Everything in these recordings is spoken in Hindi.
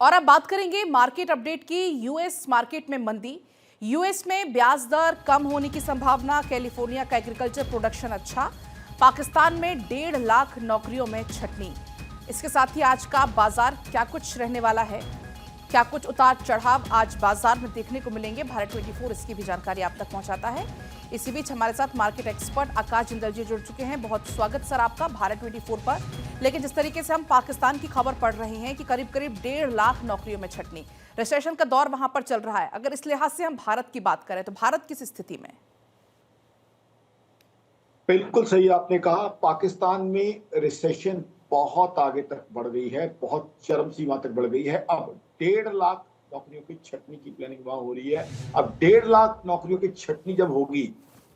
और अब बात करेंगे मार्केट अपडेट की। यूएस मार्केट में मंदी, यूएस में ब्याज दर कम होने की संभावना, कैलिफोर्निया का एग्रीकल्चर प्रोडक्शन अच्छा, पाकिस्तान में 1.5 लाख नौकरियों में छटनी। इसके साथ ही आज का बाजार क्या कुछ रहने वाला है, क्या कुछ उतार चढ़ाव आज बाजार में देखने को मिलेंगे, भारत 24 इसकी भी जानकारी आप तक पहुंचाता है। इसी बीच हमारे साथ मार्केट एक्सपर्ट आकाश जिंदल जी जुड़ चुके हैं। बहुत स्वागत सर आपका भारत 24 पर। लेकिन जिस तरीके से हम पाकिस्तान की खबर पढ़ रहे हैं कि करीब करीब 1.5 लाख नौकरियों में छटनी, रिसेशन का दौर वहां पर चल रहा है, अगर इस लिहाज से हम भारत की बात करें तो भारत किस स्थिति में? बिल्कुल सही आपने कहा, पाकिस्तान में रिसेशन बहुत आगे तक बढ़ गई है, बहुत चरम सीमा तक बढ़ गई है। अब 1.5 लाख नौकरियों की छटनी की प्लानिंग वहां हो रही है। अब 1.5 लाख नौकरियों की छटनी जब होगी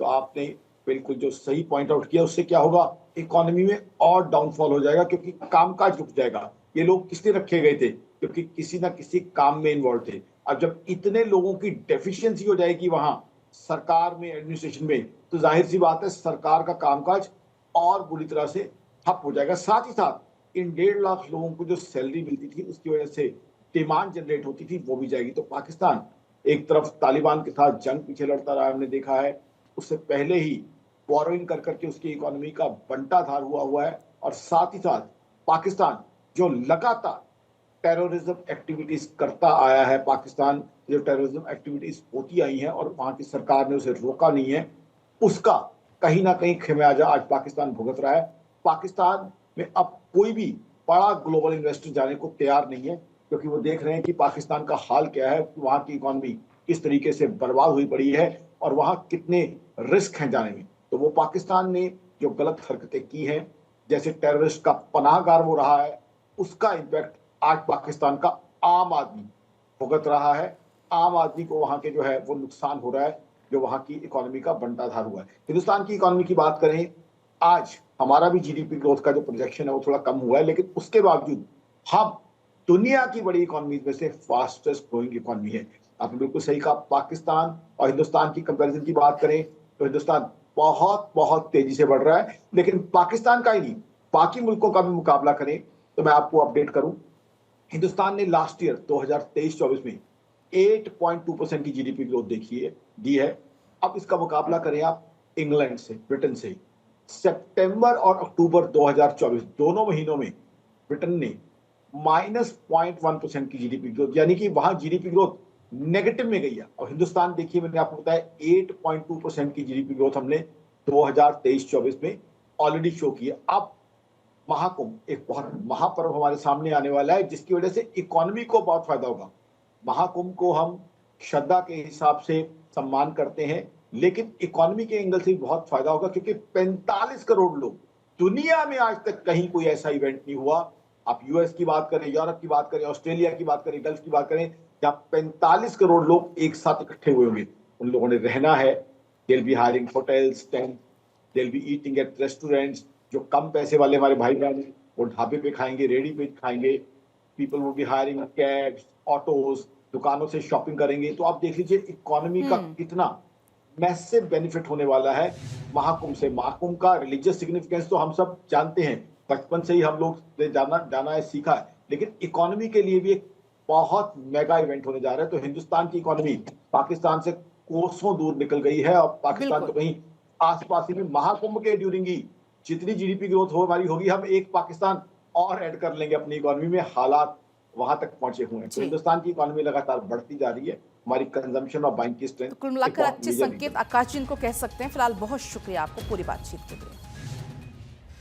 तो आपने बिल्कुल जो सही पॉइंट आउट किया, उससे क्या होगा, इकोनॉमी में और डाउनफॉल हो जाएगा, क्योंकि कामकाज रुक जाएगा। ये लोग किस लिए रखे गए थे? क्योंकि किसी ना किसी काम में इन्वॉल्व थे। अब जब इतने लोगों की डेफिशिएंसी हो जाएगी वहां सरकार में, एडमिनिस्ट्रेशन में, तो जाहिर सी बात है सरकार का कामकाज और बुरी तरह से ठप हो जाएगा। साथ ही साथ इन 1.5 लाख लोगों को जो सैलरी मिलती थी उसकी वजह से डिमांड जनरेट होती थी, वो भी जाएगी। तो पाकिस्तान एक तरफ तालिबान के साथ जंग पीछे लड़ता रहा, हमने देखा है। उससे पहले ही बोरोइंग कर करके उसकी इकोनॉमी का बंटाधार हुआ है। और साथ ही साथ पाकिस्तान जो लगातार टेररिज्म एक्टिविटीज करता आया है, पाकिस्तान जो टेररिज्म एक्टिविटीज होती आई हैं और वहां की सरकार ने उसे रोका नहीं है, उसका कहीं ना कहीं खमियाजा आज पाकिस्तान भुगत रहा है। पाकिस्तान में अब कोई भी बड़ा ग्लोबल इन्वेस्टर जाने को तैयार नहीं है, क्योंकि वो देख रहे हैं कि पाकिस्तान का हाल क्या है, वहां की इकोनॉमी किस तरीके से बर्बाद हुई पड़ी है और वहां कितने रिस्क हैं जाने में। तो वो पाकिस्तान ने जो गलत हरकतें की हैं, जैसे टेररिस्ट का पनाहगार वो रहा है, उसका इम्पैक्ट आज पाकिस्तान का आम आदमी भुगत रहा है। आम आदमी को वहां के जो है वो नुकसान हो रहा है, जो वहां की इकोनॉमी का बंटाधार हुआ है। हिंदुस्तान की इकोनॉमी की बात करें, आज हमारा भी जीडीपी ग्रोथ का जो प्रोजेक्शन है वो थोड़ा कम हुआ है, लेकिन उसके बावजूद हम दुनिया की बड़ी इकोनॉमी में से फास्टेस्ट ग्रोइंग इकोनॉमी है। आपने बिल्कुल सही कहा, पाकिस्तान और हिंदुस्तान की कंपैरिजन की बात करें तो हिंदुस्तान बहुत बहुत तेजी से बढ़ रहा है। लेकिन पाकिस्तान का ही नहीं, बाकी मुल्कों का भी मुकाबला करें तो मैं आपको अपडेट करूं, हिंदुस्तान ने लास्ट ईयर 2023-24 में 8.2% की जीडीपी ग्रोथ दी है। अब इसका मुकाबला करें आप इंग्लैंड से, ब्रिटेन से। सितंबर और अक्टूबर 2024 दोनों महीनों में ब्रिटेन ने -0.1% की जीडीपी ग्रोथ, यानी कि वहां जीडीपी ग्रोथ नेगेटिव में गई है। और हिंदुस्तान देखिए, मैंने आपको बताया 8.2% की जीडीपी ग्रोथ हमने 2023-24 में ऑलरेडी शो की है। अब महाकुंभ, एक बहुत महापर्व हमारे सामने आने वाला है, जिसकी वजह से इकोनॉमी को बहुत फायदा होगा। महाकुंभ को हम श्रद्धा के हिसाब से सम्मान करते हैं, लेकिन इकोनॉमी के एंगल से भी बहुत फायदा होगा, क्योंकि 45 करोड़ लोग, दुनिया में आज तक कहीं कोई ऐसा इवेंट नहीं हुआ। आप यूएस की बात करें, यूरोप की बात करें, ऑस्ट्रेलिया की बात करें, गल्फ की बात करें, जहां 45 करोड़ लोग एक साथ इकट्ठे हुए होंगे। उन लोगों ने रहना है, they will be hiring hotels, tent, they will be eating at restaurants. जो कम पैसे वाले हमारे भाई बहन हैं वो ढाबे पे खाएंगे, रेडी पे खाएंगे। People will be hiring cabs, autos, दुकानों से शॉपिंग करेंगे। तो आप देख लीजिए इकोनॉमी का कितना मैसिव बेनिफिट होने वाला है महाकुंभ से। महाकुंभ का रिलीजियस सिग्निफिकेंस तो हम सब जानते हैं, बचपन से ही हम लोग ने जाना है, सीखा है। लेकिन इकोनॉमी के लिए भी एक बहुत मेगा इवेंट होने जा रहा है। तो हिंदुस्तान की इकोनॉमी पाकिस्तान से कोसों दूर निकल गई है, और पाकिस्तान तो कहीं आसपास ही में महाकुंभ के ड्यूरिंग ही जितनी जीडीपी ग्रोथ हो हमारी होगी, हम एक पाकिस्तान और ऐड कर लेंगे अपनी इकोनॉमी में। हालात वहां तक पहुंचे हुए हैं। तो हिंदुस्तान की इकोनॉमी लगातार बढ़ती जा रही है, हमारी कंजम्पशन और बाइंग की स्ट्रेंथ। कुल मिलाकर अच्छे संकेत आकाश जी इनको कह सकते हैं। फिलहाल बहुत शुक्रिया आपको पूरी बातचीत के लिए।